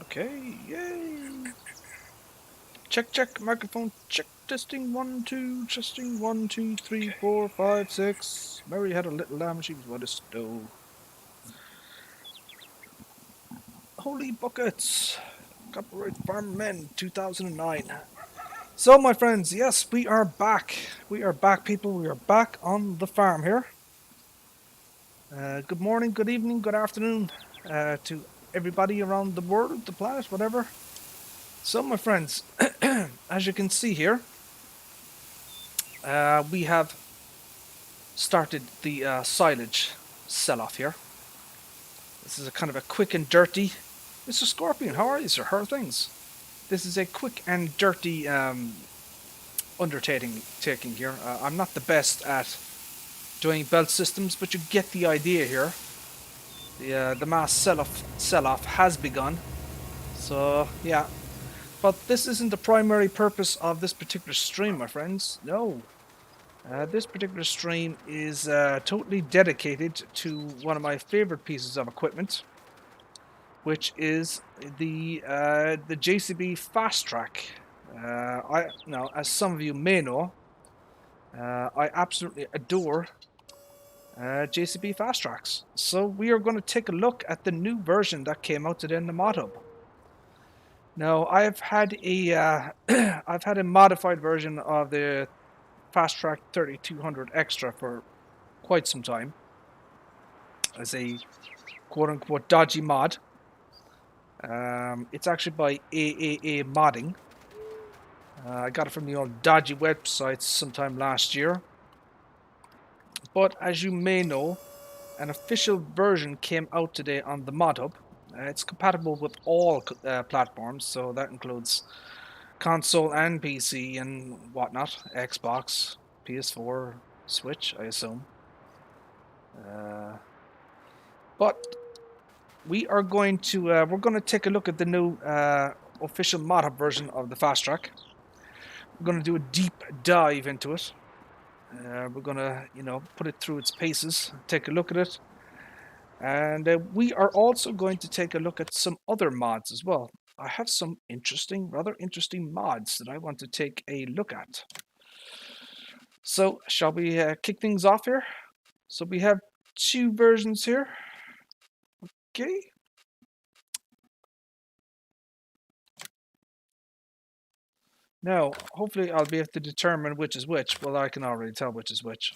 Okay, yay! Check, check, microphone, check, testing, 1, 2, testing, 1, 2, 3, 4, 5, 6. Mary had a little lamb, she was what a stove. Holy buckets! Copyright Farm Men 2009. So, my friends, yes, we are back. We are back, people. We are back on the farm here. Good morning, good evening, good afternoon to everybody around the world, the planet, whatever. So, my friends, as you can see here, we have started the silage sell-off here. This is a kind of a quick and dirty. Mr. Scorpion, how are you, sir? How are things? This is a quick and dirty undertaking here. I'm not the best at doing belt systems, but you get the idea here. The mass sell-off has begun. So yeah, but this isn't the primary purpose of this particular stream, my friends. No. This particular stream is totally dedicated to one of my favorite pieces of equipment, which is the JCB Fastrac. Now, as some of you may know, I absolutely adore JCB Fastracs. So we are going to take a look at the new version that came out today in the mod hub. Now, I've had a I've had a modified version of the Fastrac 3200 Xtra for quite some time as a quote-unquote dodgy mod. It's actually by AAA Modding. I got it from the old dodgy websites sometime last year. But as you may know, an official version came out today on the mod hub. It's compatible with all platforms, so that includes console and PC and whatnot, Xbox, PS4, Switch, I assume. But we are going to we're going to take a look at the new official mod hub version of the Fastrac. We're going to do a deep dive into it. We're going to, put it through its paces, take a look at it. And we are also going to take a look at some other mods as well. I have some rather interesting mods that I want to take a look at. So, shall we kick things off here? So we have two versions here. Okay. Now, hopefully I'll be able to determine which is which. Well, I can already tell which is which.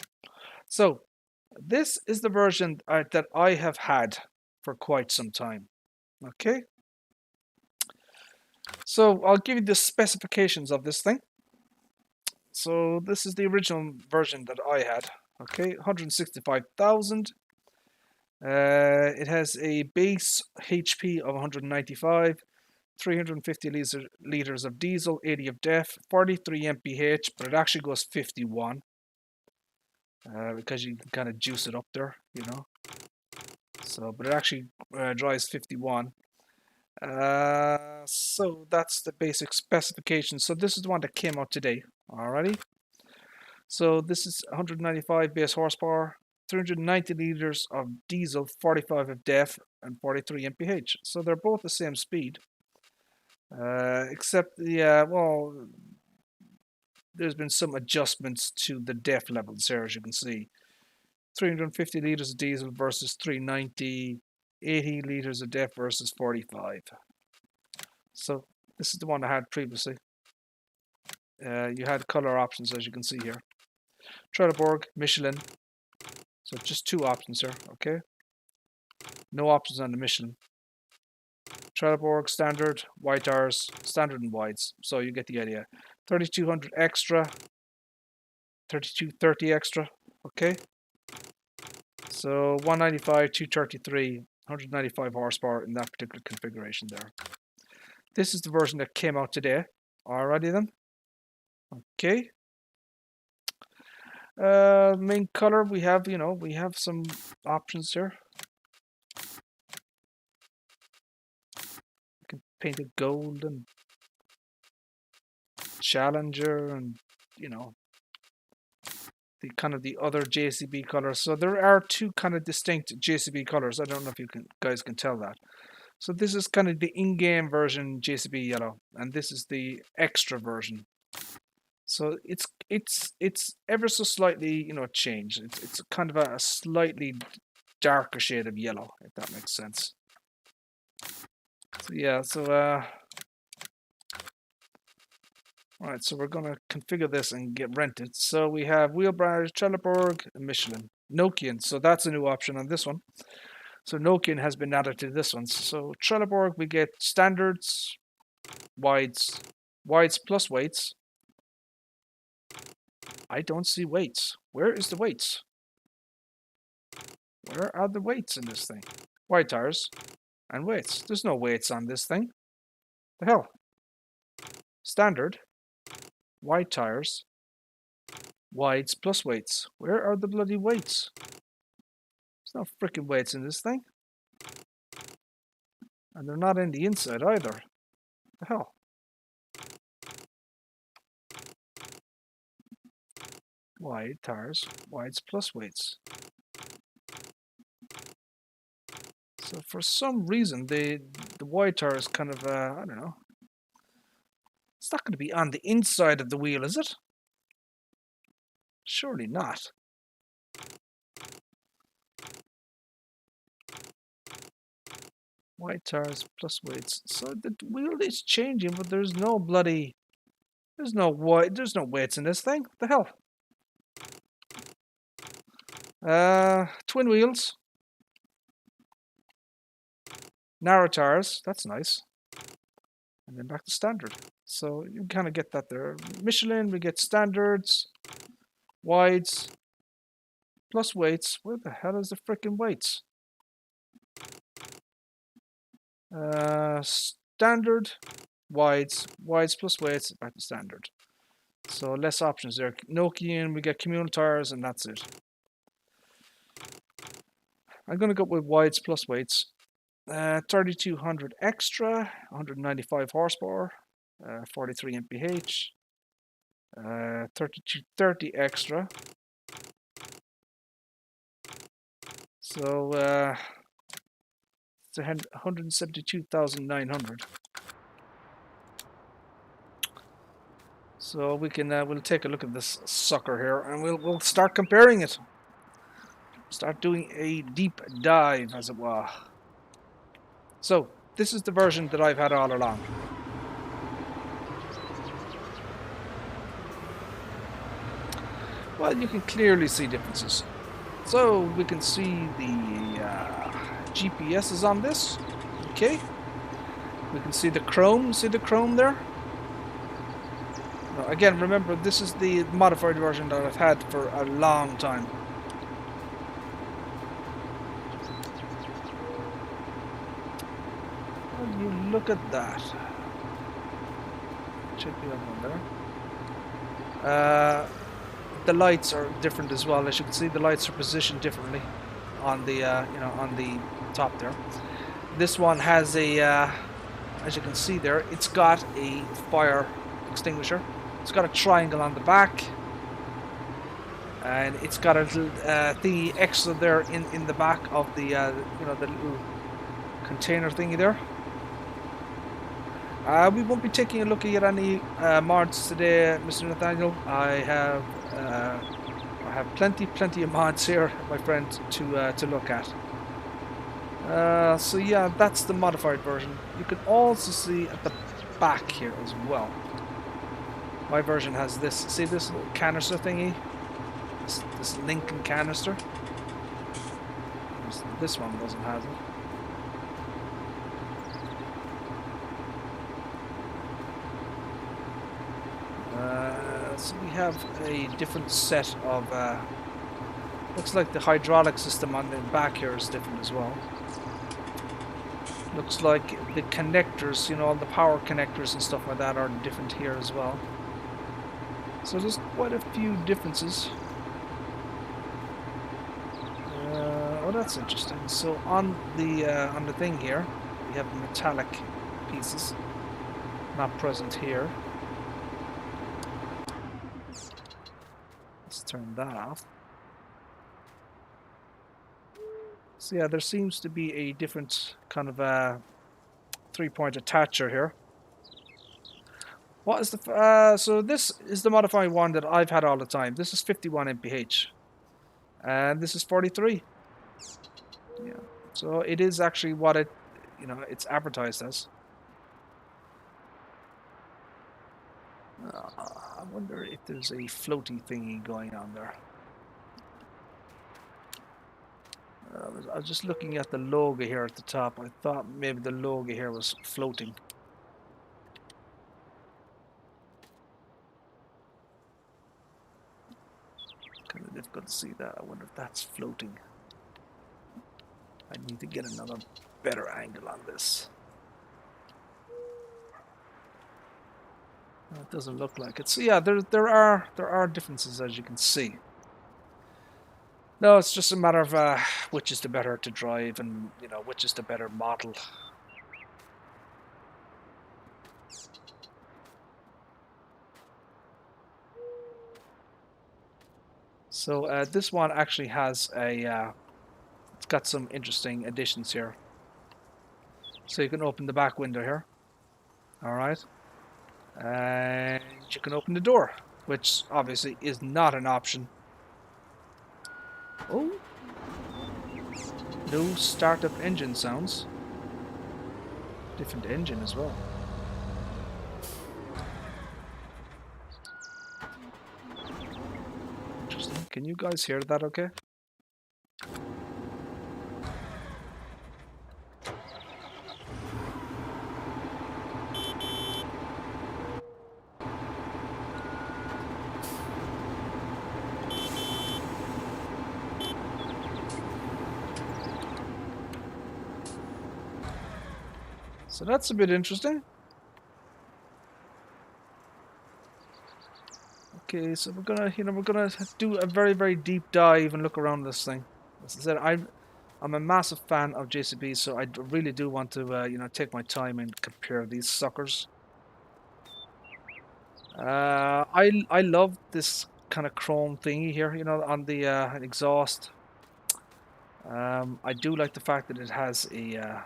So, this is the version that I have had for quite some time. Okay. So, I'll give you the specifications of this thing. So, this is the original version that I had. Okay, 165,000. It has a base HP of 195. 350 liters of diesel, 80 of def, 43 mph, but it actually goes 51 because you can kind of juice it up there, So, but it actually drives 51. So that's the basic specification. So this is the one that came out today. Alrighty. So this is 195 base horsepower, 390 liters of diesel, 45 of def, and 43 mph. So they're both the same speed. Except there's been some adjustments to the def levels here, as you can see. 350 liters of diesel versus 390, 80 liters of def versus 45. So this is the one I had previously. You had color options, as you can see here. Trelleborg, Michelin. So just two options here, okay? No options on the Michelin. Trelleborg, standard, white R's, standard and whites. So you get the idea. 3200 extra, 3230 extra, okay? So 195, 233, 195 horsepower in that particular configuration there. This is the version that came out today. Alrighty then. Okay. Main color, we have some options here. You can paint it gold and Challenger and, the kind of the other JCB colors. So there are two kind of distinct JCB colors. I don't know if you guys can tell that. So this is kind of the in-game version JCB yellow, and this is the extra version. So it's ever so slightly, you know, changed. It's kind of a slightly darker shade of yellow, if that makes sense. So yeah, so alright, so we're gonna configure this and get rented. So we have Wheelbarrow, Trelleborg, and Michelin. Nokian, so that's a new option on this one. So Nokian has been added to this one. So Trelleborg, we get standards, wides plus weights. I don't see weights. Where is the weights? Where are the weights in this thing? Wide tires and weights. There's no weights on this thing. The hell? Standard, wide tires, wides plus weights. Where are the bloody weights? There's no freaking weights in this thing. And they're not in the inside either. The hell? Wide tires, wides plus weights. So for some reason, the wide tire is kind of, I don't know. It's not going to be on the inside of the wheel, is it? Surely not. Wide tires plus weights. So the wheel is changing, but there's no bloody... There's no weights in this thing. What the hell? Twin wheels. Narrow tires. That's nice. And then back to standard. So you kind of get that there. Michelin, we get standards, wides, plus weights. Where the hell is the freaking weights? Standard, wides plus weights, back to standard. So less options there. Nokian, we get communal tires, and that's it. I'm going to go with wides plus weights. 3200 Xtra, 195 horsepower, 43 mph, 3230 Xtra. So it's 172,900. So we can we'll take a look at this sucker here, and we'll start comparing it. Start doing a deep dive, as it were. So this is the version that I've had all along. Well, you can clearly see differences. So we can see the GPS is on this. Okay. We can see the chrome. See the chrome there? Now, again, remember, this is the modified version that I've had for a long time. Well, you look at that. Check the other one there. The lights are different as well. As you can see, the lights are positioned differently on the on the top there. This one has a, as you can see there, it's got a fire extinguisher. It's got a triangle on the back, and it's got a little thingy extra there in the back of the the little container thingy there. We won't be taking a look at any mods today, Mr. Nathaniel. I have plenty of mods here, my friend, to look at. So yeah, that's the modified version. You can also see at the back here as well. My version has this. See this little canister thingy? This Lincoln canister. This one doesn't have it. So we have a different set of, looks like the hydraulic system on the back here is different as well. Looks like the connectors, all the power connectors and stuff like that are different here as well. So there's quite a few differences. Oh, that's interesting. So on the thing here, we have the metallic pieces, not present here. Let's turn that off. So yeah, there seems to be a different kind of a 3-point attacher here. What is the so this is the modified one that I've had all the time. This is 51 mph, and this is 43. Yeah, so it is actually what it, it's advertised as. I wonder if there's a floaty thingy going on there. I was just looking at the logo here at the top. I thought maybe the logo here was floating. Kind of difficult to see that. I wonder if that's floating. I need to get another better angle on this. It doesn't look like it. So yeah, there are differences, as you can see. No, it's just a matter of which is the better to drive, and which is the better model. So this one actually has a it's got some interesting additions here. So you can open the back window here. All right. And you can open the door, which obviously is not an option. Oh, no startup engine sounds. Different engine as well. Interesting. Can you guys hear that okay? So that's a bit interesting. Okay, so we're gonna do a very, very deep dive and look around this thing. As I said, I'm a massive fan of JCB, so I really do want to take my time and compare these suckers. I love this kind of chrome thingy here, on the exhaust. I do like the fact that it has a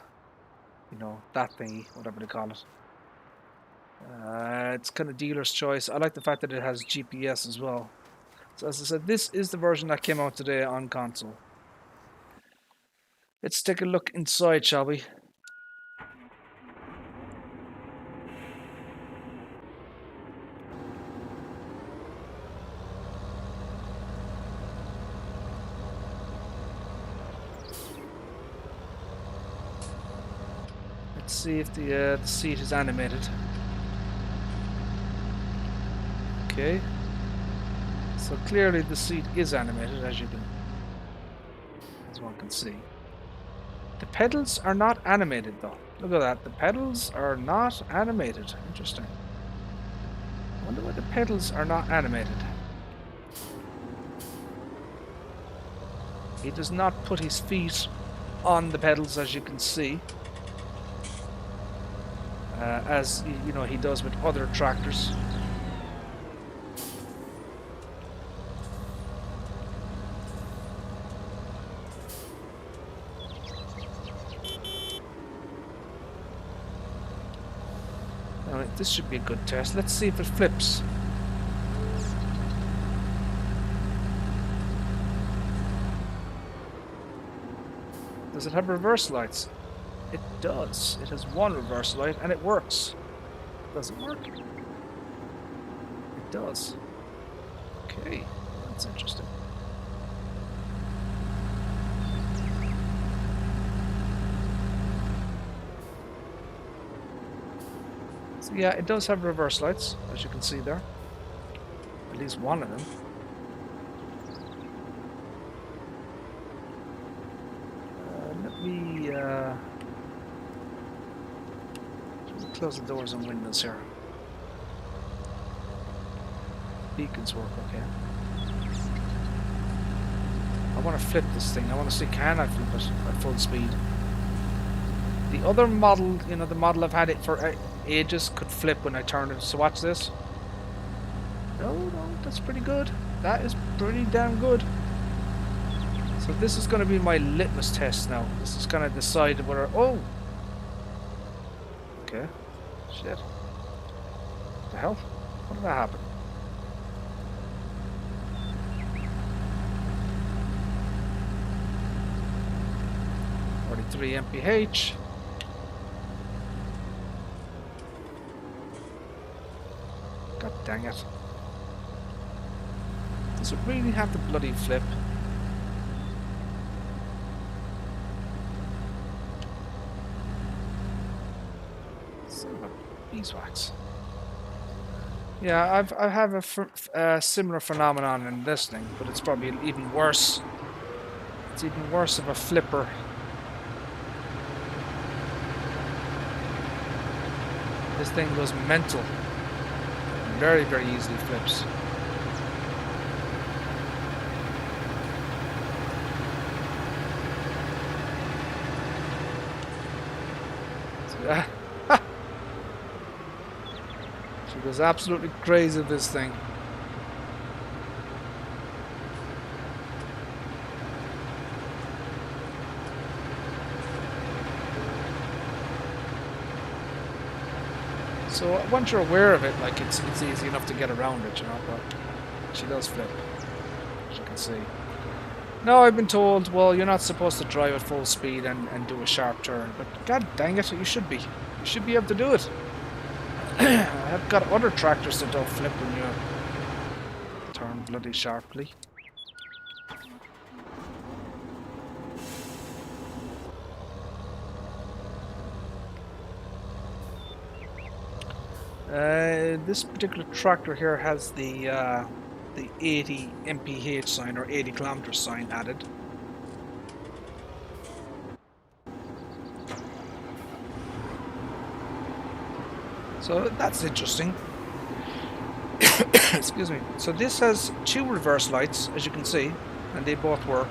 that thingy, whatever they call it. It's kind of dealer's choice. I like the fact that it has GPS as well. So as I said, this is the version that came out today on console. Let's take a look inside, shall we? Let's see if the seat is animated. Okay. So clearly the seat is animated, as one can see. The pedals are not animated though. Look at that. The pedals are not animated. Interesting. I wonder why the pedals are not animated. He does not put his feet on the pedals, as you can see. As he does with other tractors. Alright, this should be a good test. Let's see if it flips. Does it have reverse lights? It does. It has one reverse light and it works. Does it work? It does. Okay, that's interesting. So yeah, it does have reverse lights, as you can see there. At least one of them. Let me close the doors and windows here. Beacons work okay. I want to flip this thing. I want to see, can I flip it at full speed? The other model, the model I've had it for ages, could flip when I turn it. So watch this. No, that's pretty good. that is pretty damn good. So this is going to be my litmus test now. This is going to decide whether... Oh! Okay. Shit. What the hell? What did that happen? .43 mph. God dang it. Does it really have to bloody flip? Beeswax. Yeah, I have a similar phenomenon in this thing, but it's probably even worse. It's even worse of a flipper. This thing goes mental. Very, very easily flips. So, she goes absolutely crazy with this thing. So once you're aware of it, like it's easy enough to get around it, you know, but she does flip, as you can see. No, I've been told, well, you're not supposed to drive at full speed and do a sharp turn, but god dang it, you should be. You should be able to do it. I've got other tractors that don't flip when you turn bloody sharply. This particular tractor here has the 80 mph sign, or 80 kilometers sign added. So that's interesting. Excuse me. So this has two reverse lights, as you can see, and they both work.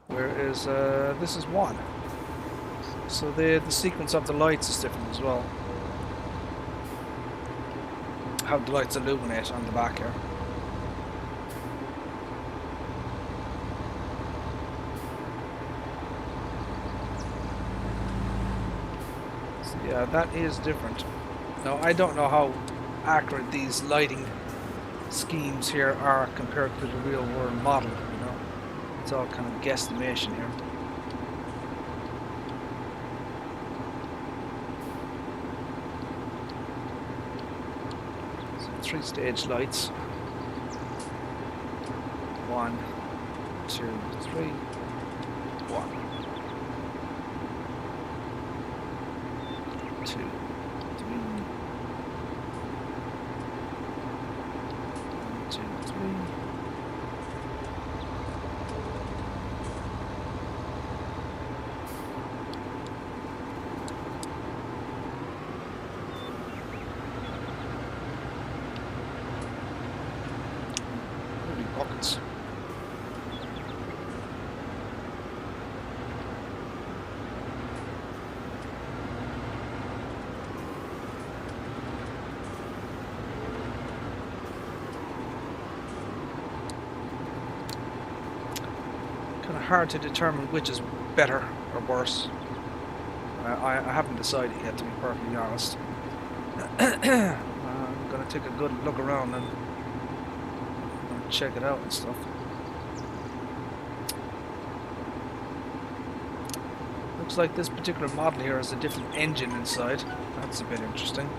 Whereas this is one. So the sequence of the lights is different as well. How the lights illuminate on the back here. So yeah, that is different. Now I don't know how accurate these lighting schemes here are compared to the real world model, you know. It's all kind of guesstimation here. So 3-stage lights. 1, 2, 3, 1. 2, 3. 1, 2, 3. Pockets. Kind of hard to determine which is better or worse. I haven't decided yet, to be perfectly honest. I'm going to take a good look around and check it out and stuff. Looks like this particular model here has a different engine inside. That's a bit interesting.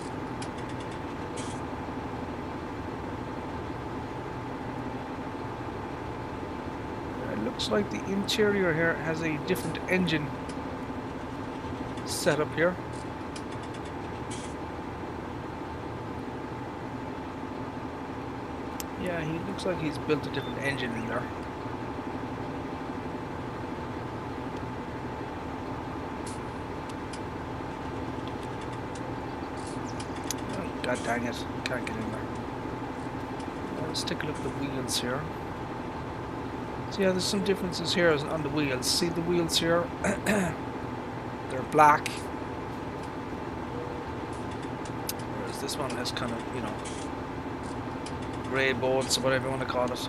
It looks like the interior here has a different engine setup here. Yeah, he looks like he's built a different engine in there. Oh, god dang it, can't get in there. Let's take a look at the wheels here. So yeah, there's some differences here on the wheels. See the wheels here? They're black. Whereas this one has kind of, you know, grey bolts, or whatever you want to call it.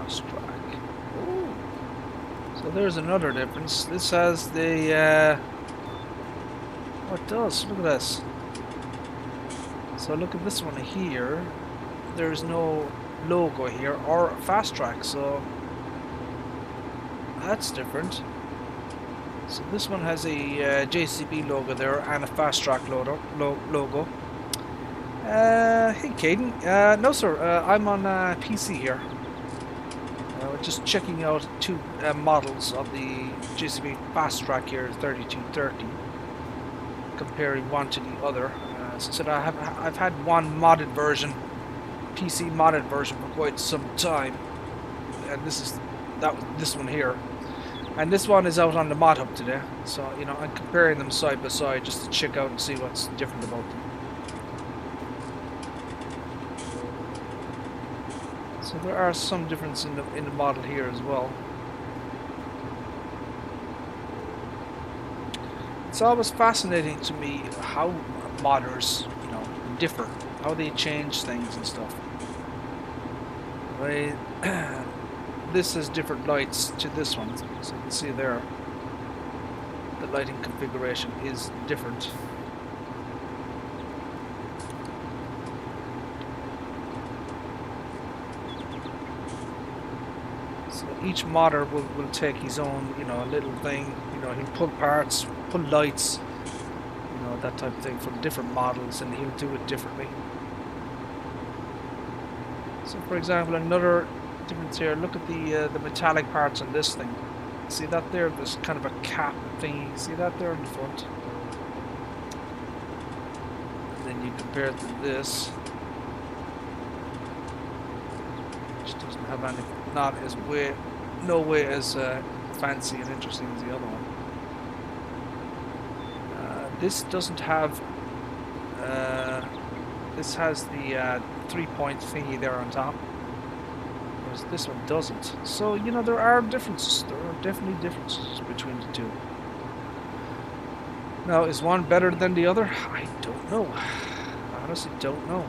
Fastrac. Ooh. So there's another difference. This has the oh, it does. Look at this. So look at this one here. There's no logo here or Fastrac, so that's different. So this one has a JCB logo there and a Fastrac logo. Hey Caden. No sir, I'm on PC here. We're just checking out two models of the JCB Fastrac here, 3230, comparing one to the other. So I've had one modded version, PC modded version, for quite some time, and this one here, and this one is out on the mod hub today. So you know, I'm comparing them side by side just to check out and see what's different about them. So there are some difference in the model here as well. It's always fascinating to me how modders, you know, differ, how they change things and stuff. Right, this has different lights to this one, so you can see there the lighting configuration is different. Each modder will take his own, you know, little thing, you know, he'll pull parts, pull lights, you know, that type of thing from different models, and he'll do it differently. So for example, another difference here, look at the metallic parts on this thing. See that there? There's kind of a cap thingy, see that there in the front? And then you compare it to this, which doesn't have any, not as no way as fancy and interesting as the other one. This doesn't have. This has the 3-point thingy there on top, whereas this one doesn't. So you know, there are differences. There are definitely differences between the two. Now, is one better than the other? I don't know. I honestly don't know.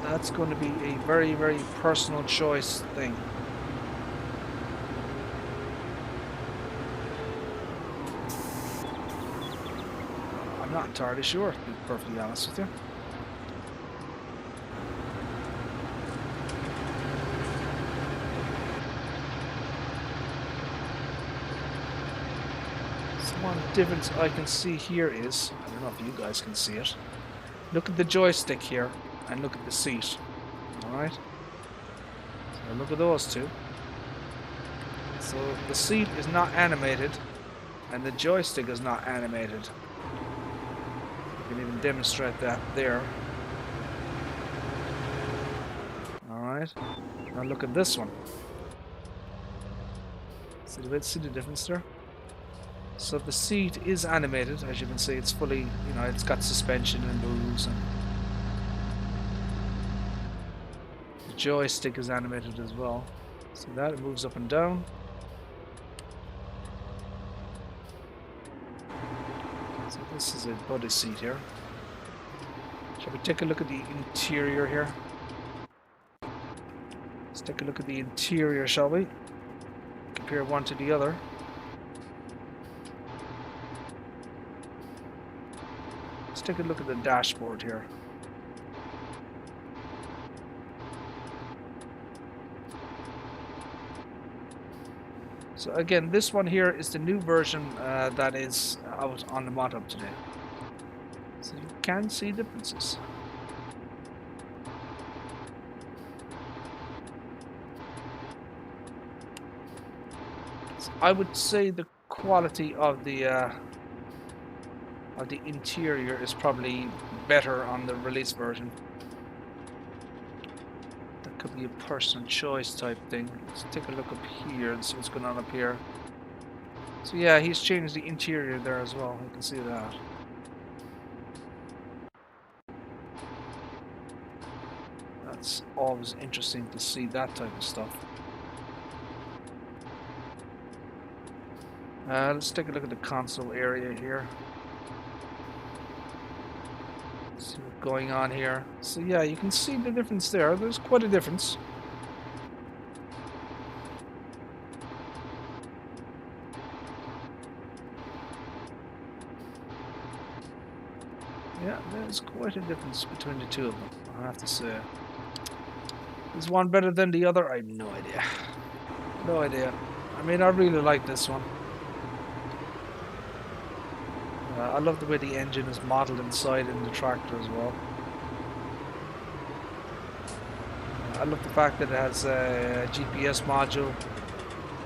That's going to be a very, very personal choice thing. I'm not entirely sure, to be perfectly honest with you. So one difference I can see here is, I don't know if you guys can see it, look at the joystick here. And look at the seat. Alright? So look at those two. So the seat is not animated, and the joystick is not animated. You can even demonstrate that there. Alright? Now look at this one. See the difference there? So the seat is animated, as you can see. It's fully, you know, it's got suspension and moves, and joystick is animated as well. See that? It moves up and down. So this is a body seat here. Shall we take a look at the interior here? Let's take a look at the interior, shall we? Compare one to the other. Let's take a look at the dashboard here. So again, this one here is the new version that is out on the mod hub today. So you can see differences. So I would say the quality of the interior is probably better on the release version. That could be a personal choice type thing. Let's take a look up here and see what's going on up here. So yeah, he's changed the interior there as well. You can see that. That's always interesting to see that type of stuff. Let's take a look at the console area here. See what's going on here. So yeah, you can see the difference there. There's quite a difference. Yeah, there's quite a difference between the two of them, I have to say. Is one better than the other? I have no idea. No idea. I mean, I really like this one. I love the way the engine is modeled inside in the tractor as well. I love the fact that it has a GPS module.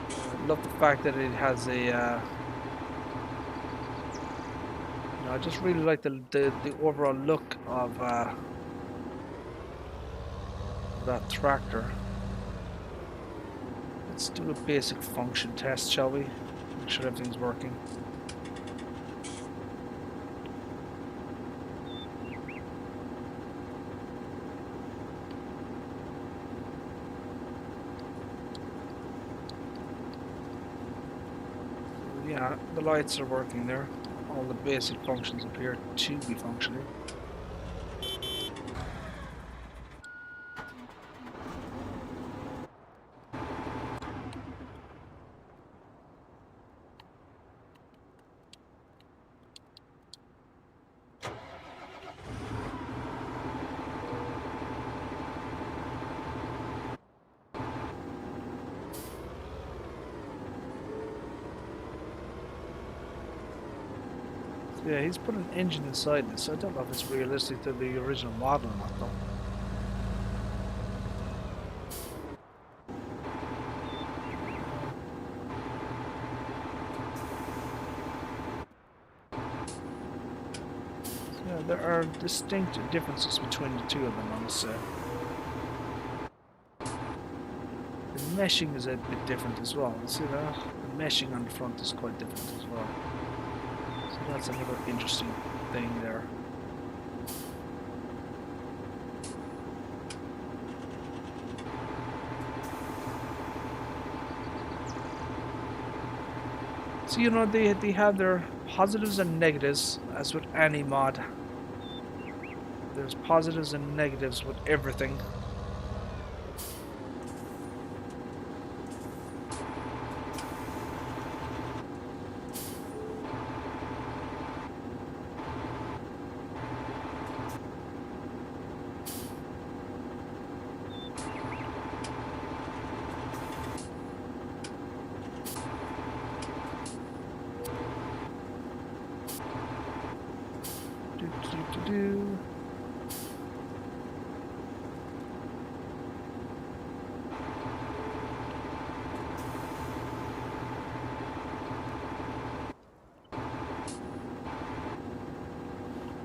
I love the fact that it has a I just really like the overall look of that tractor. Let's do a basic function test, shall we? Make sure everything's working. So yeah, the lights are working there. All the basic functions appear to be functioning. Yeah, he's put an engine inside this. I don't know if it's realistic to the original model or not, though. So yeah, there are distinct differences between the two of them, I must say. The meshing is a bit different as well. You see that? The meshing on the front is quite different as well. That's another interesting thing there. So you know they have their positives and negatives, as with any mod. There's positives and negatives with everything.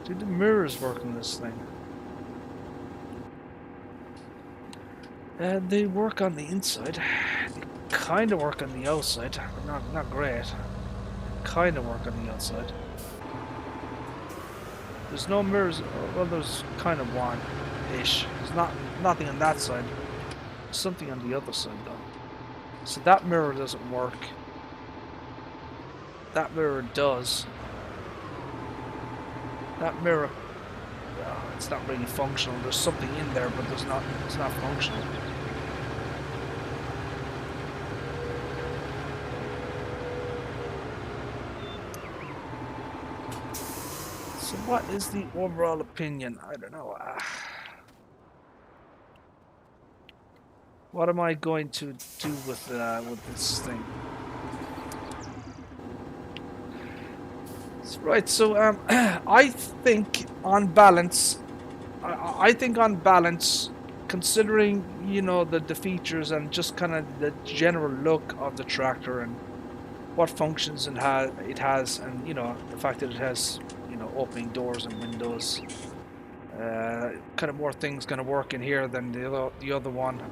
Do the mirrors work on this thing? They work on the inside. They kind of work on the outside, but not great. Kind of work on the outside. There's no mirrors. Well, there's kind of one-ish. There's nothing on that side. There's something on the other side though. So that mirror doesn't work. That mirror does. That mirror, it's not really functional. There's something in there, but it's not functional. So what is the overall opinion? I don't know. What am I going to do with this thing? Right, so I think on balance, considering, you know, the features and just kind of the general look of the tractor and what functions it has, and you know, the fact that it has, you know, opening doors and windows. Kind of more things going to work in here than the other one.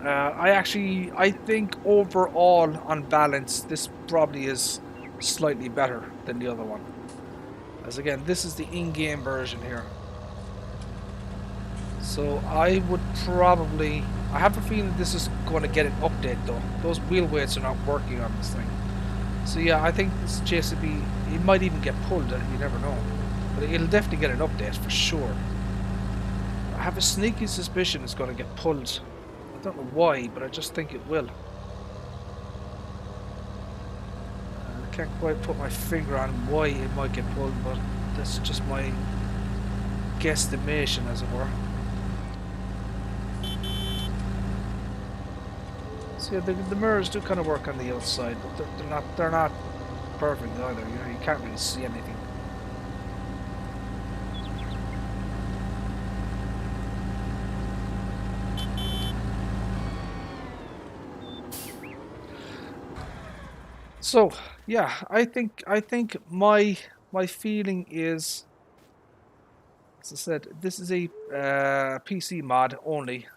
I think overall, on balance, this probably is slightly better than the other one. As again, this is the in-game version here. So I would probably... I have a feeling this is going to get an update though. Those wheel weights are not working on this thing. So yeah, I think this JCB, it might even get pulled, you never know. But it'll definitely get an update for sure. I have a sneaky suspicion it's going to get pulled. I don't know why, but I just think it will. I can't quite put my finger on why it might get pulled, but that's just my guesstimation, as it were. So yeah, the mirrors do kind of work on the outside, but they're not perfect either. You know, you can't really see anything. So yeah, I think my feeling is, as I said, this is a PC mod only,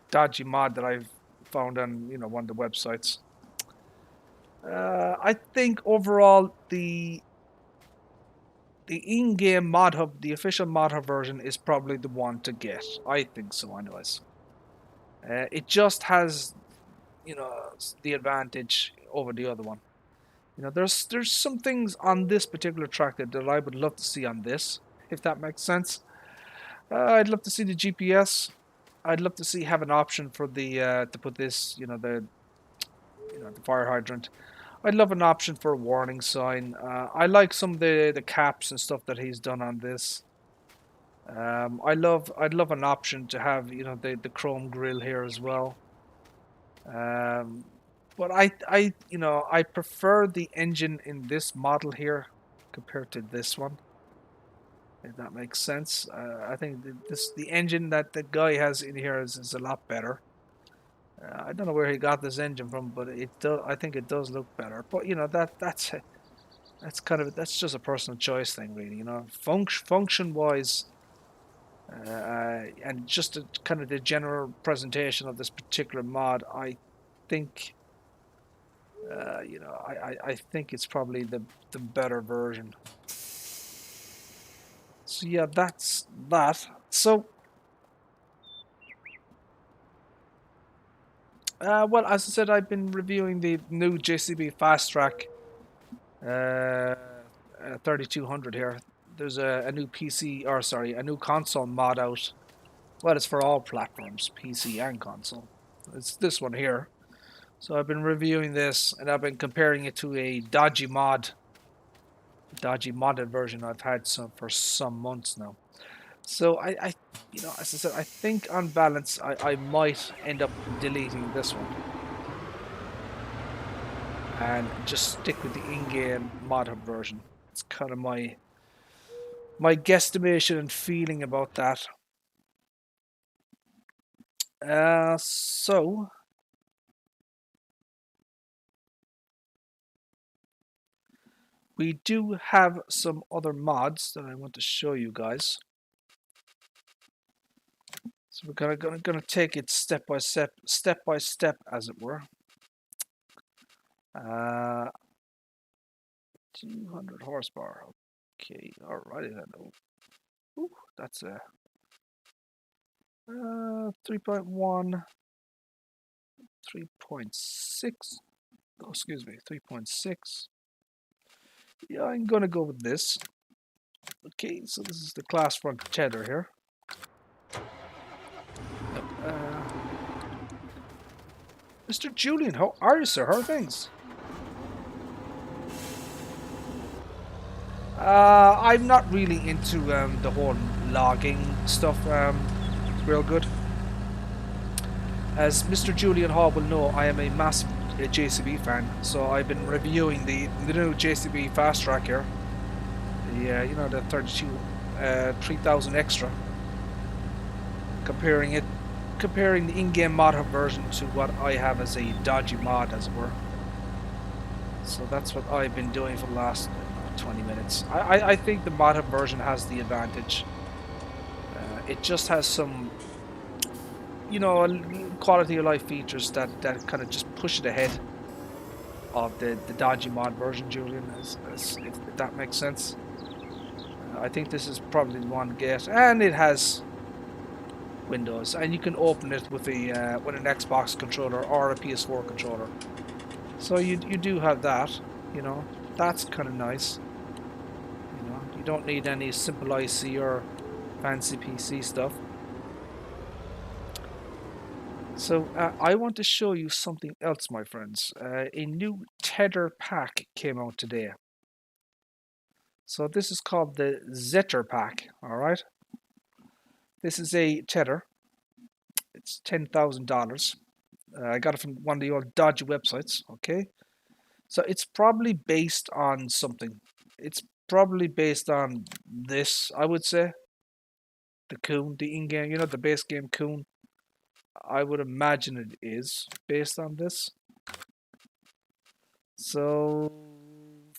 dodgy mod that I've found on, you know, one of the websites. I think overall the in-game mod hub, the official mod hub version, is probably the one to get. I think so, anyways. It just has, you know, the advantage over the other one. You know, there's some things on this particular track that I would love to see on this, if that makes sense. I'd love to see the GPS. I'd love to see have an option for the to put this, you know, the fire hydrant. I'd love an option for a warning sign. I like some of the caps and stuff that he's done on this. I'd love an option to have, you know, the chrome grille here as well. But I you know, I prefer the engine in this model here compared to this one, if that makes sense. I think the engine that the guy has in here is a lot better. I don't know where he got this engine from, but I think it does look better. But you know, that's just a personal choice thing, really. You know, function wise, and just kind of the general presentation of this particular mod, I think. You know, I think it's probably the better version. So yeah, that's that. So, well, as I said, I've been reviewing the new JCB Fastrac 3200 here. There's a new PC, or sorry, a new console mod out. Well, it's for all platforms, PC and console. It's this one here. So I've been reviewing this, and I've been comparing it to a dodgy modded version I've had for some months now. So I you know, as I said, I think on balance I might end up deleting this one and just stick with the in-game mod hub version. It's kind of my guesstimation and feeling about that. So we do have some other mods that I want to show you guys. So we're gonna take it step by step, as it were. 200 horsepower. Okay, alrighty then. Ooh, that's a 3.1, 3.6. Oh, excuse me, 3.6. Yeah, I'm gonna go with this. Okay, so this is the class front tether here. Mr. Julian, how are you, sir? How are things? I'm not really into the whole logging stuff real good. As Mr. Julian Hall will know, I am a massive JCB fan, so I've been reviewing the new JCB Fastrac here. The you know, the 3000 Xtra. Comparing the in-game mod hub version to what I have as a dodgy mod, as it were. So that's what I've been doing for the last 20 minutes. I think the modded version has the advantage. It just has some, you know, quality of life features that kind of just push it ahead of the dodgy mod version, Julian, if that makes sense. I think this is probably the one to get, and it has Windows, and you can open it with with an Xbox controller or a PS4 controller. So you do have that, you know. That's kind of nice. You know, you don't need any simple IC or fancy PC stuff. So I want to show you something else, my friends. A new tether pack came out today. So this is called the Zotac pack. All right. This is a tether. It's $10,000. I got it from one of the old dodgy websites. Okay. So it's probably based on something. It's probably based on this, I would say. The Coon, the in-game, you know, the base game Coon. I would imagine it is based on this. So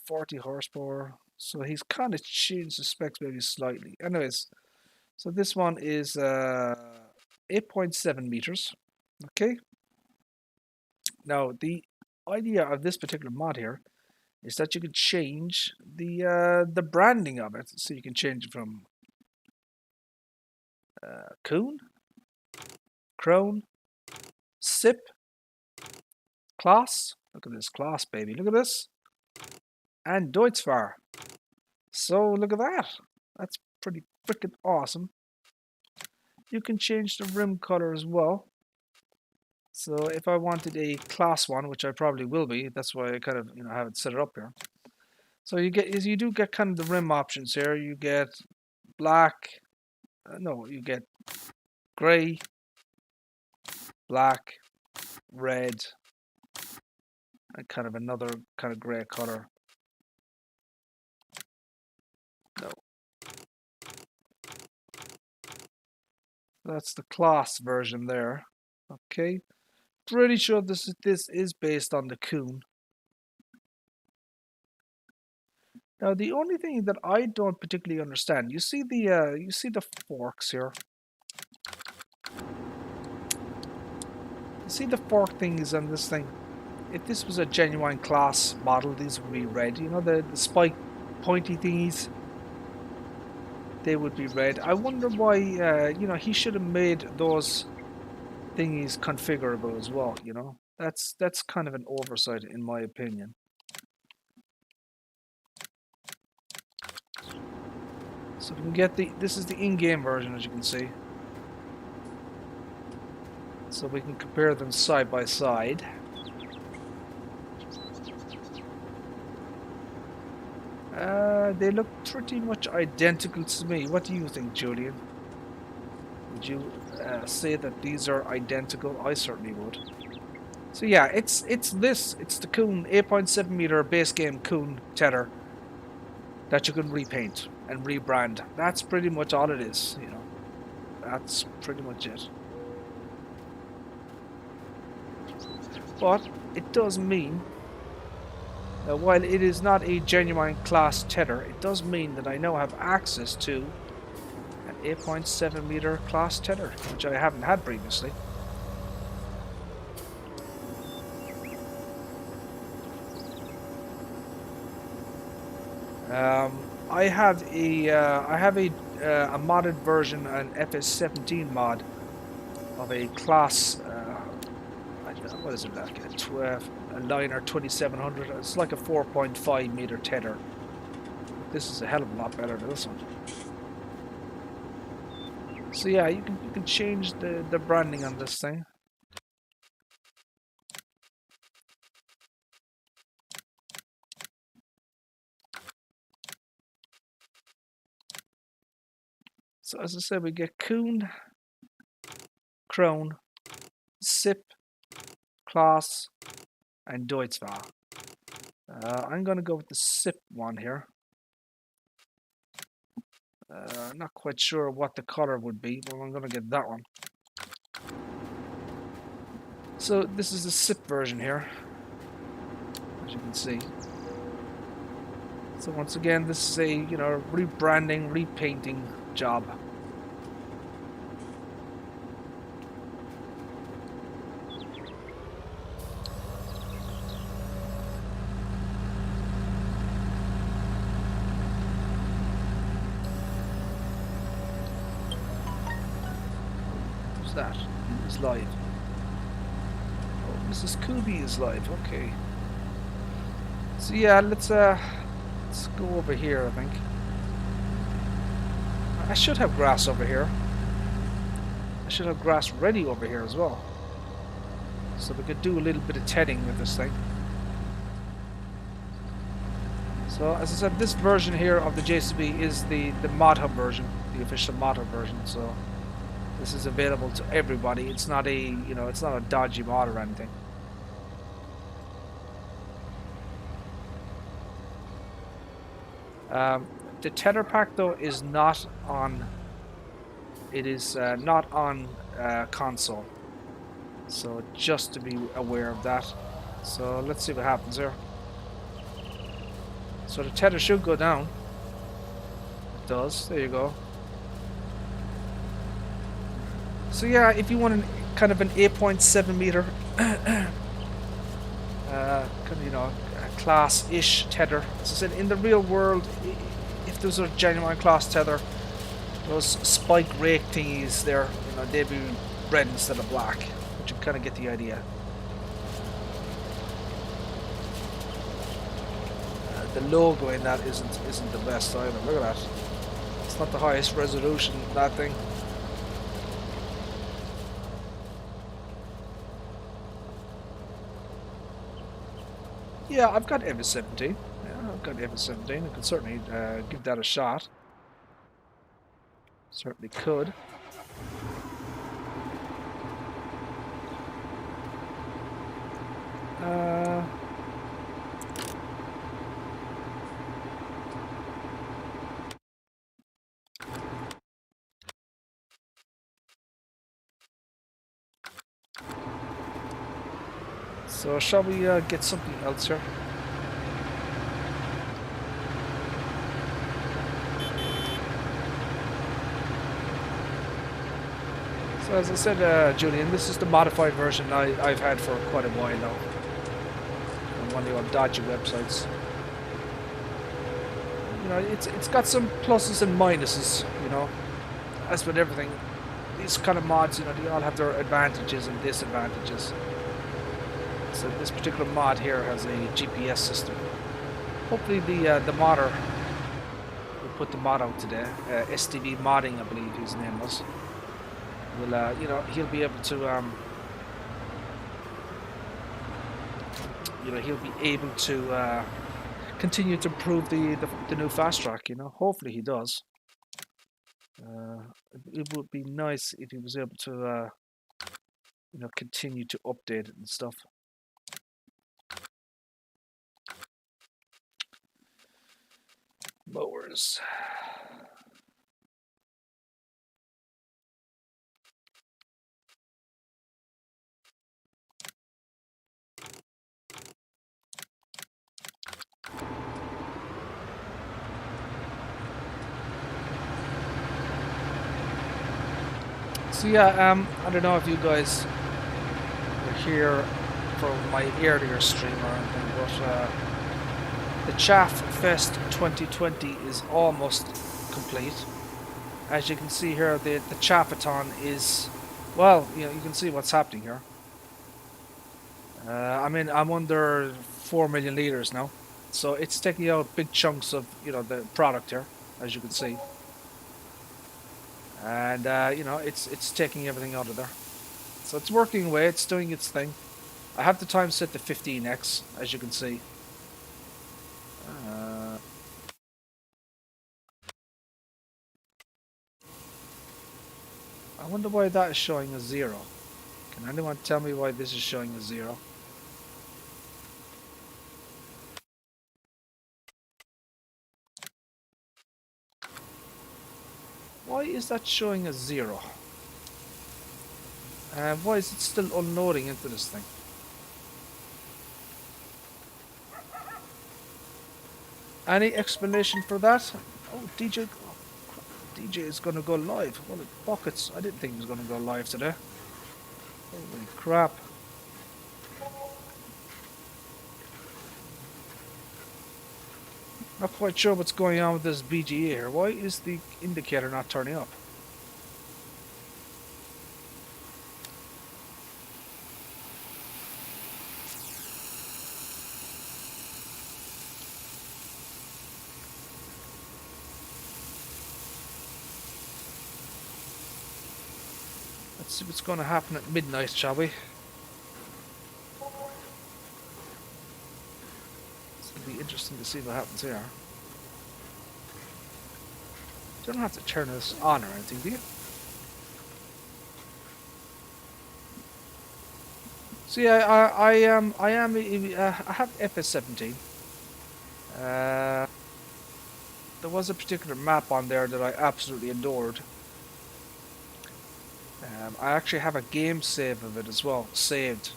40 horsepower. So he's kind of changed the specs maybe slightly. Anyways, so this one is 8.7 meters. Okay. Now the idea of this particular mod here is that you can change the branding of it. So you can change it from Coon, Crone, Sip, Class. Look at this class, baby. Look at this. And Deutschfar. So look at that. That's pretty freaking awesome. You can change the rim color as well. So if I wanted a class one, which I probably will be, that's why I kind of have it set it up here. So you do get kind of the rim options here. You get black. No, you get gray, black, red, and kind of another kind of gray color. No. That's the class version there. Okay. Pretty sure this is based on the Coon. Now the only thing that I don't particularly understand, you see the forks here. You see the fork thingies on this thing. If this was a genuine class model, these would be red. You know, the spike pointy thingies, they would be red. I wonder why, he should have made those thingies configurable as well, you know. That's kind of an oversight in my opinion. So we can get this is the in-game version, as you can see. So we can compare them side by side. They look pretty much identical to me. What do you think, Julian? Would you say that these are identical? I certainly would. So yeah, it's the Coon 8.7 meter base game Coon tether that you can repaint and rebrand. That's pretty much all it is, you know. That's pretty much it. But it does mean that while it is not a genuine class tether, it does mean that I now have access to an 8.7 meter class tether, which I haven't had previously. I have a modded version, an FS19 mod of a class. What is it like? A liner 2700. It's like a 4.5 meter tether. This is a hell of a lot better than this one. So yeah, you can change the branding on this thing. So as I said, we get Coon, Crone, Sip, Class, and Deutschfar. I'm going to go with the Sip one here. Not quite sure what the color would be, but I'm going to get that one. So this is the Sip version here. as you can see. So once again, this is a, you know, rebranding, repainting job. Who's that? He's live. Oh, Mrs. Kubi is live. Okay. So yeah, let's go over here, I think. I should have grass over here. I should have grass ready over here as well. So we could do a little bit of tedding with this thing. So as I said, this version here of the JCB is the mod hub version, the official mod hub version. So this is available to everybody. It's not a, you know, it's not a dodgy mod or anything. The tether pack though is not on. It is not on console. So just to be aware of that. So let's see what happens here. So the tether should go down. It does. There you go. So yeah, if you want an kind of an 8.7 meter, kind of, you know, class-ish tether. As I said, in the real world, if there's a genuine class tether, those spike rake thingies there, you know, they'd be red instead of black. But you kind of get the idea. The logo in that isn't the best either. Look at that. It's not the highest resolution, that thing. Yeah, I've got FS19. Yeah, I've got FS19. I could certainly give that a shot. Certainly could. So shall we get something else here? So as I said, Julian, this is the modified version I've had for quite a while now. On one of the old dodgy websites. You know, it's got some pluses and minuses, you know. As with everything, these kind of mods, you know, they all have their advantages and disadvantages. So this particular mod here has a GPS system. Hopefully the modder will put the mod out today. STV Modding, I believe his name was. Will you know, he'll be able to you know, he'll be able to continue to improve the new Fastrac. You know, hopefully he does. It would be nice if he was able to you know, continue to update it and stuff. Mowers. So yeah, I don't know if you guys were here for my earlier stream or anything, but the Chaff Fest 2020 is almost complete. As you can see here, the Chaffathon is, well, you know, you can see what's happening here. I mean, I'm under 4 million liters now, so it's taking out big chunks of, you know, the product here, as you can see. And you know, it's taking everything out of there. So it's working away, it's doing its thing. I have the time set to 15x, as you can see. I wonder why that is showing a 0. Can anyone tell me why this is showing a 0? Why is that showing a 0? And why is it still unloading into this thing? Any explanation for that? Oh, DJ. Oh, DJ is going to go live. Holy buckets. I didn't think he was going to go live today. Holy crap. Not quite sure what's going on with this BGA here. Why is the indicator not turning up? Let's see what's going to happen at midnight, shall we? It's going to be interesting to see what happens here. You don't have to turn this on or anything, do you? See, I have FS19. There was a particular map on there that I absolutely adored. I actually have a game save of it as well, saved.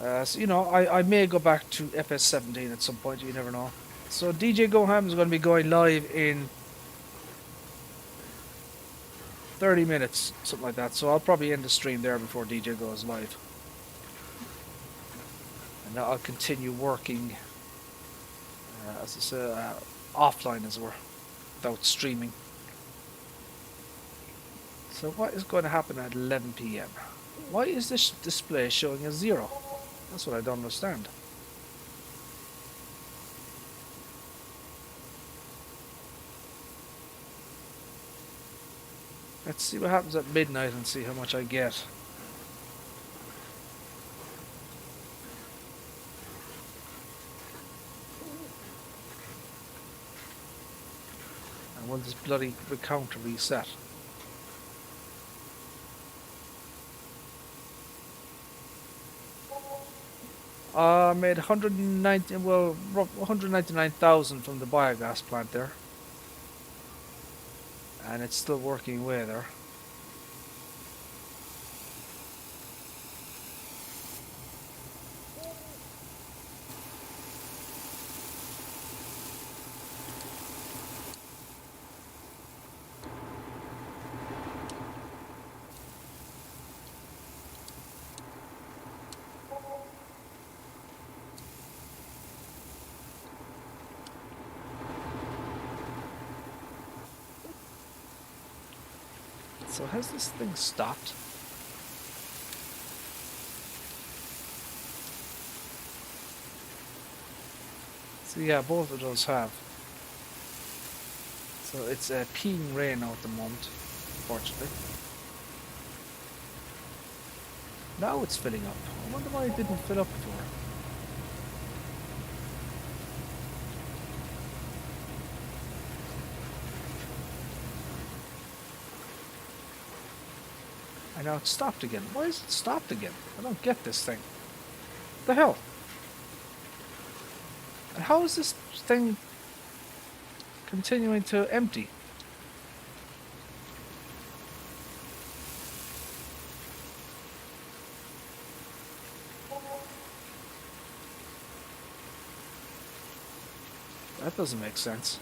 So, you know, I may go back to FS17 at some point, you never know. So DJ Goham is going to be going live in 30 minutes, something like that. So I'll probably end the stream there before DJ goes live. And I'll continue working, as I say, offline as it were, without streaming. So what is going to happen at 11 PM? Why is this display showing a 0? That's what I don't understand. Let's see what happens at midnight and see how much I get. And will this bloody counter reset? I made 199,000 from the biogas plant there. And it's still working away there. So has this thing stopped? So yeah, both of those have. So it's peeing rain out at the moment, unfortunately. Now it's filling up. I wonder why it didn't fill up before. And now it's stopped again. Why is it stopped again? I don't get this thing. What the hell? And how is this thing continuing to empty? That doesn't make sense.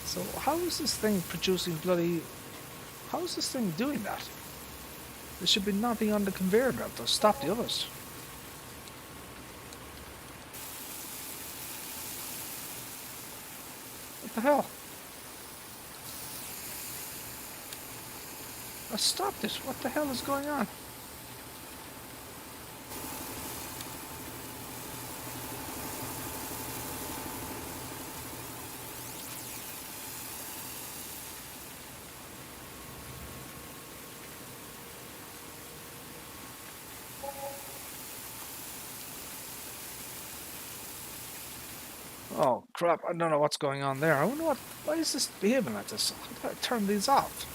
So how is this thing producing bloody... How is this thing doing that? There should be nothing on the conveyor belt to stop the others. What the hell? I stopped it. What the hell is going on? Oh crap, I don't know what's going on there. I wonder why is this behaving like this? I gotta turn these off.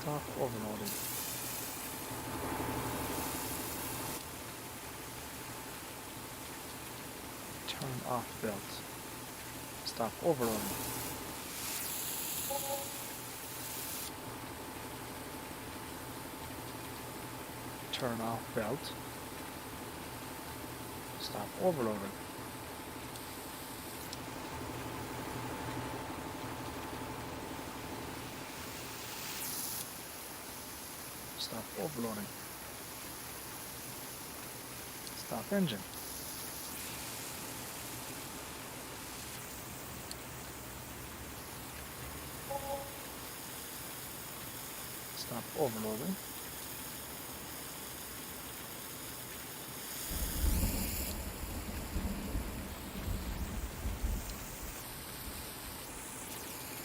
Stop overloading. Turn off belt. Stop overloading. Turn off belt. Stop overloading. Stop overloading. Stop engine. Stop overloading.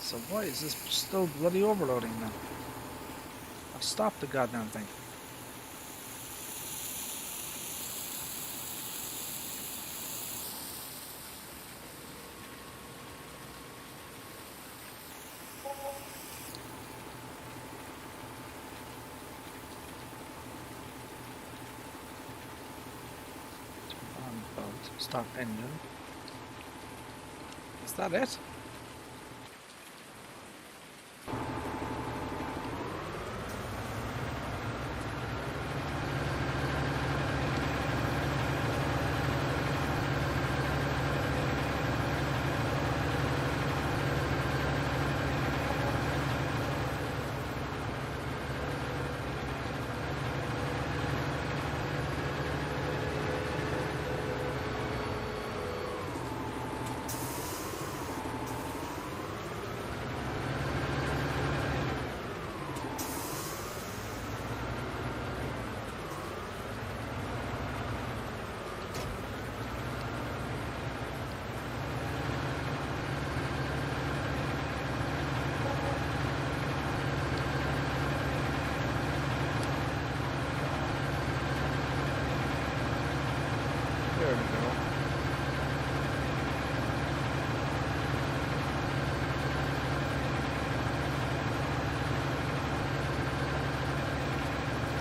So why is this still bloody overloading now? I'll stop the goddamn thing. Turn on belt. Stop engine. Is that it? There we go.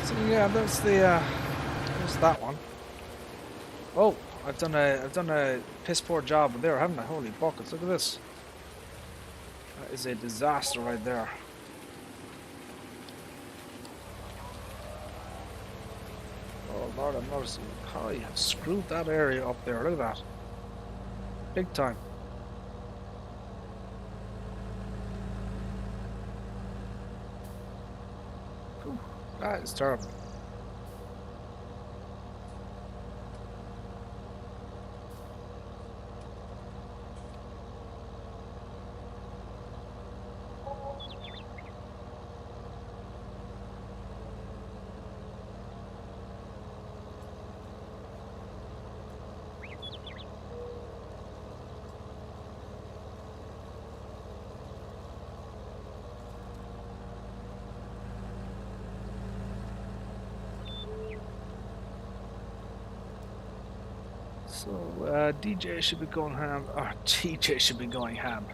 So yeah, that's the there's that one. Oh, I've done a piss poor job there, haven't I? Holy buckets! Look at this. That is a disaster right there. Oh Lord, I'm noticing how you have screwed that area up there. Look at that. Big time. Whew, that is terrible. So, DJ should be going ham, or TJ should be going ham.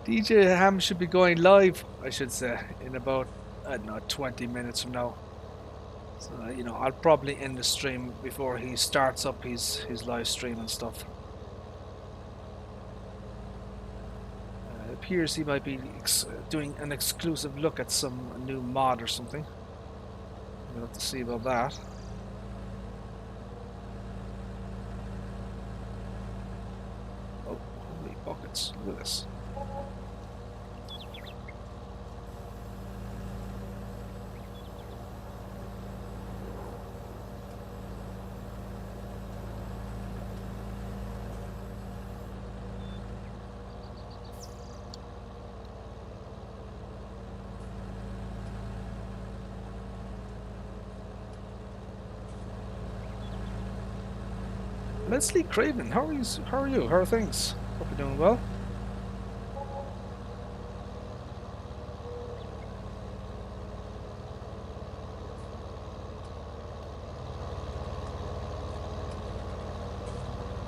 DJ Ham should be going live, I should say, in about, I don't know, 20 minutes from now. So, you know, I'll probably end the stream before he starts up his live stream and stuff. It appears he might be doing an exclusive look at some new mod or something. We'll have to see about that. Buckets. Look at this. Leslie Craven, how are you? How are you? How are things? Hope you're doing well.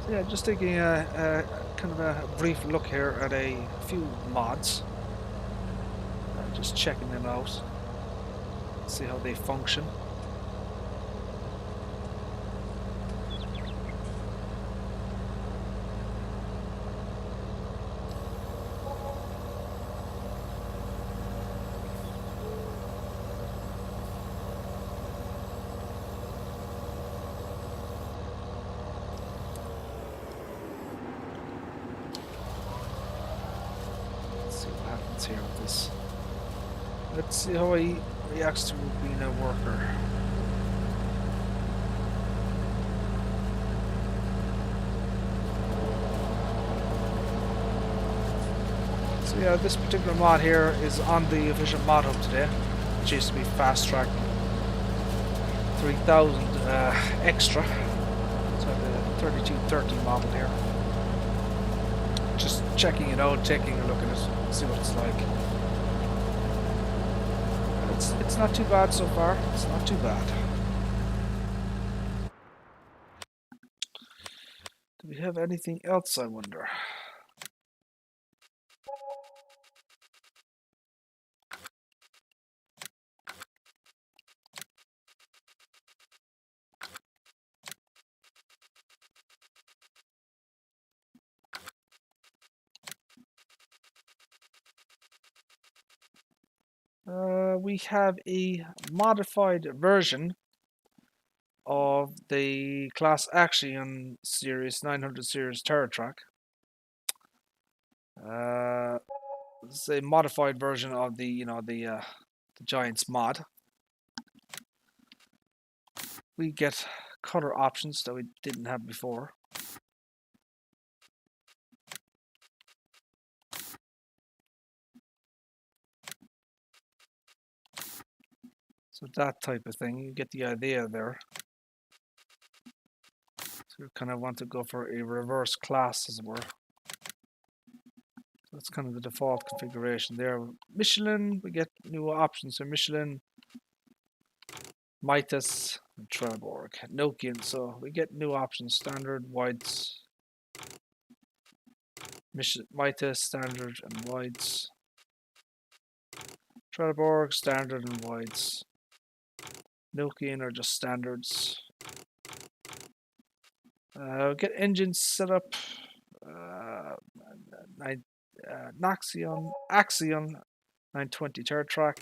So yeah, just taking a kind of a brief look here at a few mods. Just checking them out. See how they function. Here with this. Let's see how he reacts to being a worker. So yeah, this particular mod here is on the official mod hub today. JCB Fastrac 3000 Xtra. So the 3230 model here. Just checking it out, taking a look at it, see what it's like. It's not too bad so far. It's not too bad. Do we have anything else, I wonder? We have a modified version of the class Axion series 900 series TerraTrack. It's a modified version of the the Giants mod. We get color options that we didn't have before. So that type of thing, you get the idea there. So we kind of want to go for a reverse class, as it were. That's kind of the default configuration there. Michelin, we get new options. So Michelin, Mitas, and Trelleborg. Nokian, so we get new options. Standard, whites. Mitas, standard, and whites. Trelleborg, standard, and whites. Nokian are just standards. Get engines set up. Axion 920 TerraTrack,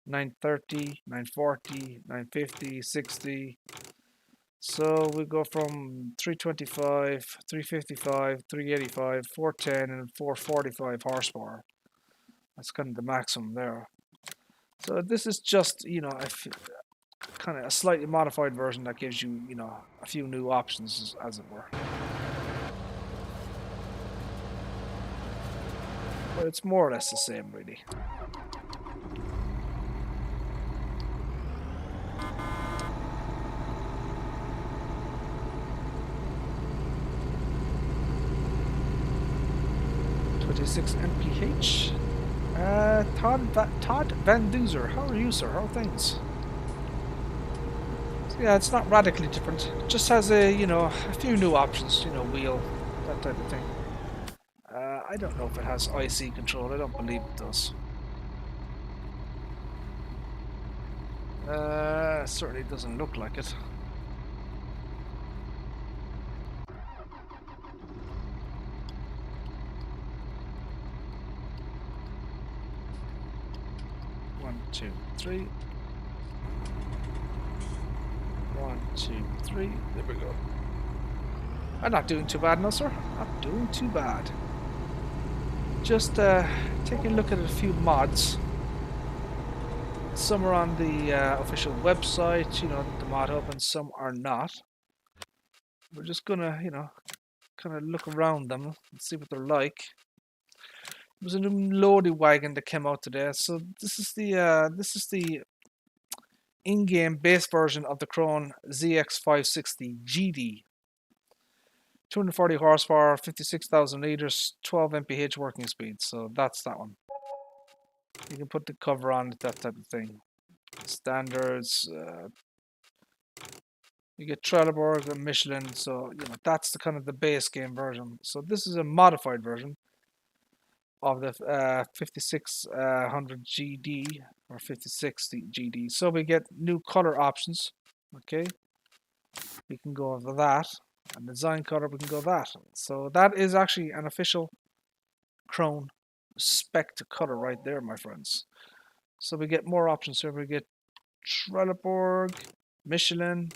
930, 940, 950, 60. So we go from 325, 355, 385, 410, and 445 horsepower. That's kind of the maximum there. So this is just, kind of a slightly modified version that gives you, a few new options, as it were. But it's more or less the same, really. .26 mph. Todd Van Duzer, how are you, sir? How are things? So yeah, it's not radically different. It just has a few new options. Wheel, that type of thing. I don't know if it has IC control. I don't believe it does. Certainly doesn't look like it. One, two, three. 1, 2, 3. There we go. I'm not doing too bad, no, sir. Not doing too bad. Just taking a look at a few mods. Some are on the official website, the mod hub, and some are not. We're just gonna, kind of look around them and see what they're like. There was a new Lodi wagon that came out today. So this is the in-game base version of the Krone ZX560 GD. 240 horsepower, 56,000 liters, 12 mph working speed. So that's that one. You can put the cover on it, that type of thing. Standards. You get Trelleborg and Michelin. So that's the kind of the base game version. So this is a modified version. of the 5600 GD or 5060 GD. So we get new color options. Okay, we can go over that, and design color we can go that. So that is actually an official Krone spec color right there, my friends. So we get more options here. We get Trelleborg, Michelin.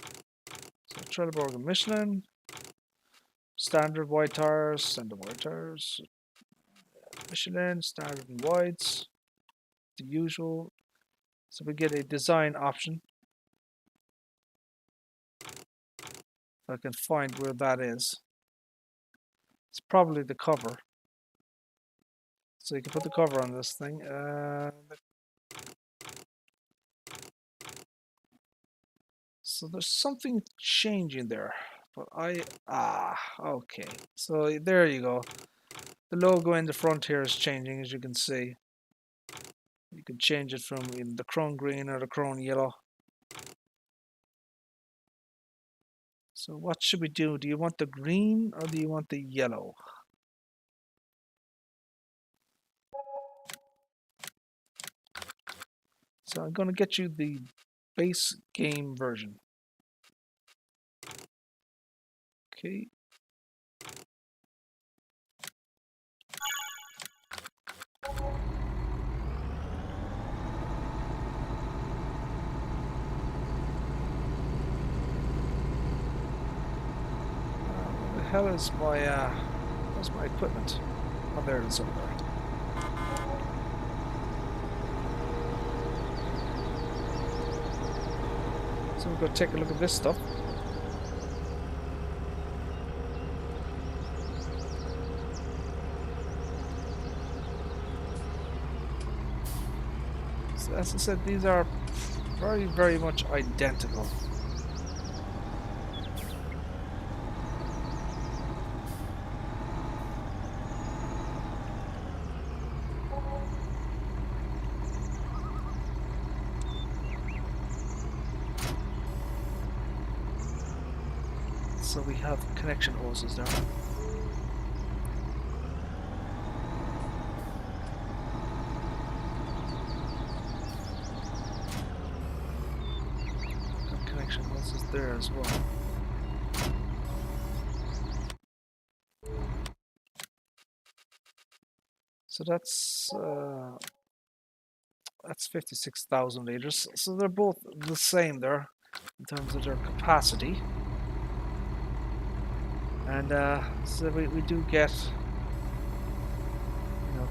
So Trelleborg and Michelin. Standard white tires, Michelin, standard and whites, the usual. So we get a design option. If I can find where that is. It's probably the cover. So you can put the cover on this thing. So there's something changing there. But okay. So there you go. The logo in the front here is changing, as you can see. You can change it from the Krone green or the Krone yellow. So what should we do? Do you want the green or do you want the yellow? So I'm going to get you the base game version. Okay. Where the hell is where's my equipment? Oh, there it is over there. So we'll go take a look at this stuff. So as I said, these are very, very much identical. So we have connection hoses there. Connection hoses there as well. So that's 56,000 liters. So they're both the same there in terms of their capacity. And so we do get,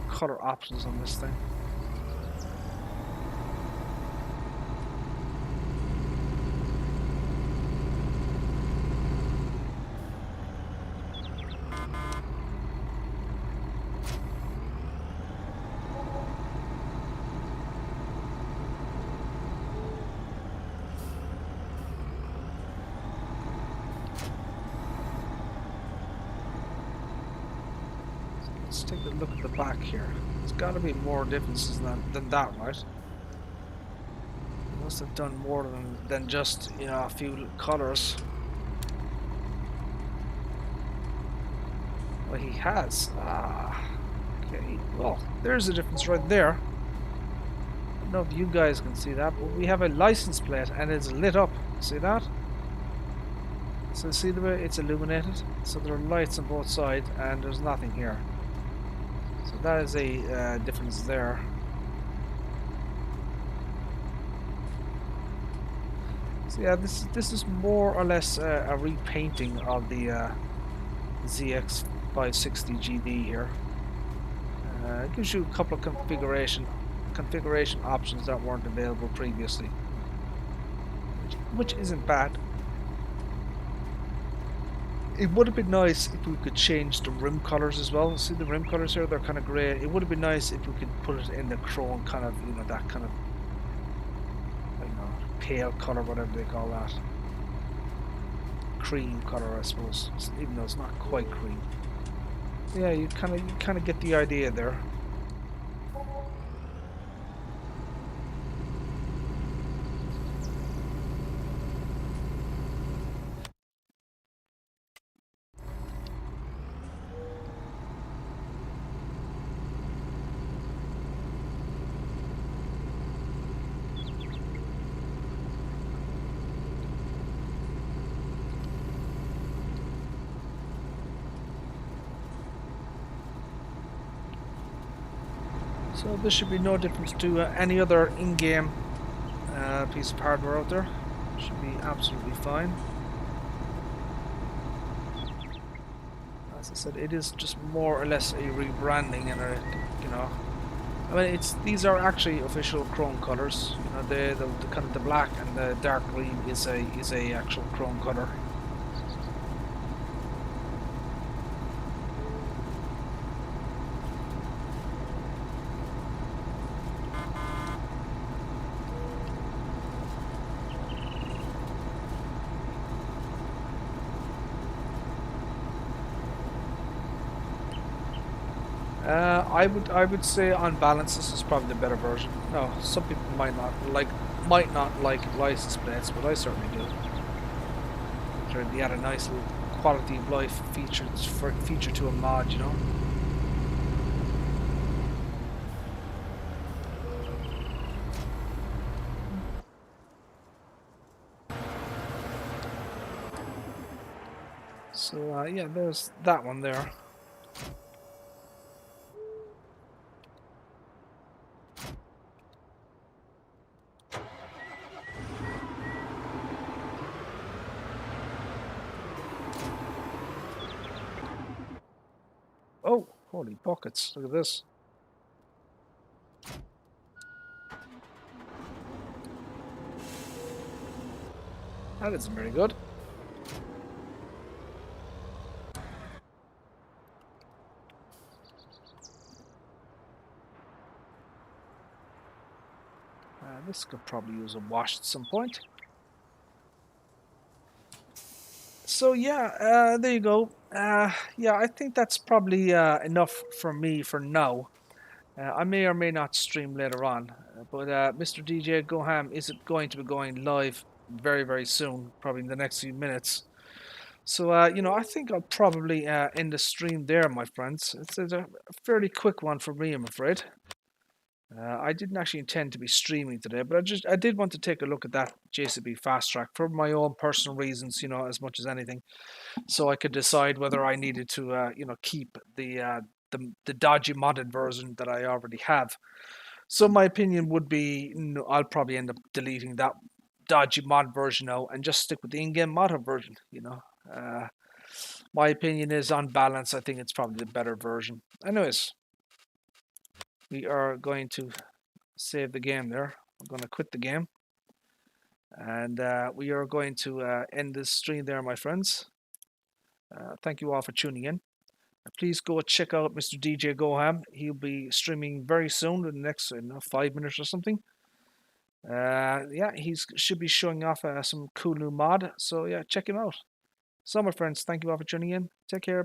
color options on this thing. Let's take a look at the back here. There's got to be more differences than that, right? He must have done more than just, a few colors. Well, he has. Okay. Well, there's a difference right there. I don't know if you guys can see that, but we have a license plate and it's lit up. See that? So see the way it's illuminated? So there are lights on both sides and there's nothing here. So that is a difference there. So yeah, this is more or less a repainting of the ZX 560 GD here. It gives you a couple of configuration options that weren't available previously, which isn't bad. It would have been nice if we could change the rim colors as well. See the rim colors here? They're kind of grey. It would have been nice if we could put it in the Krone kind of, that kind of, I don't know, pale color, whatever they call that. Cream color, I suppose, even though it's not quite cream. Yeah, you kind of get the idea there. So this should be no difference to any other in-game piece of hardware out there. Should be absolutely fine. As I said, it is just more or less a rebranding, and you know, I mean, these are actually official Chrome colors. You know, the kind of the black and the dark green is a actual Chrome color. I would say on balance this is probably the better version. No, some people might not like license plates, but I certainly do. They add a nice little quality of life feature to a mod, you know. So yeah, there's that one there. Oh, holy pockets! Look at this. That isn't very good. This could probably use a wash at some point. So yeah, there you go. Yeah, I think that's probably enough for me for now. I may or may not stream later on, but Mr. DJ Goham is going to be going live very, very soon, probably in the next few minutes. So, you know, I think I'll probably end the stream there, my friends. It's a fairly quick one for me, I'm afraid. I didn't actually intend to be streaming today, but I did want to take a look at that JCB Fastrac for my own personal reasons, you know, as much as anything, so I could decide whether I needed to, you know, keep the dodgy modded version that I already have. So my opinion would be, no, I'll probably end up deleting that dodgy mod version now and just stick with the in-game modded version. You know, my opinion is, on balance, I think it's probably the better version. Anyways, we are going to save the game there. I'm going to quit the game, and we are going to end this stream there, my friends. Thank you all for tuning in. Please go check out Mr. DJ Goham. He'll be streaming very soon, in the next 5 minutes or something. Yeah, he should be showing off some cool new mod. So yeah, check him out. So my friends, thank you all for tuning in. Take care. Bye.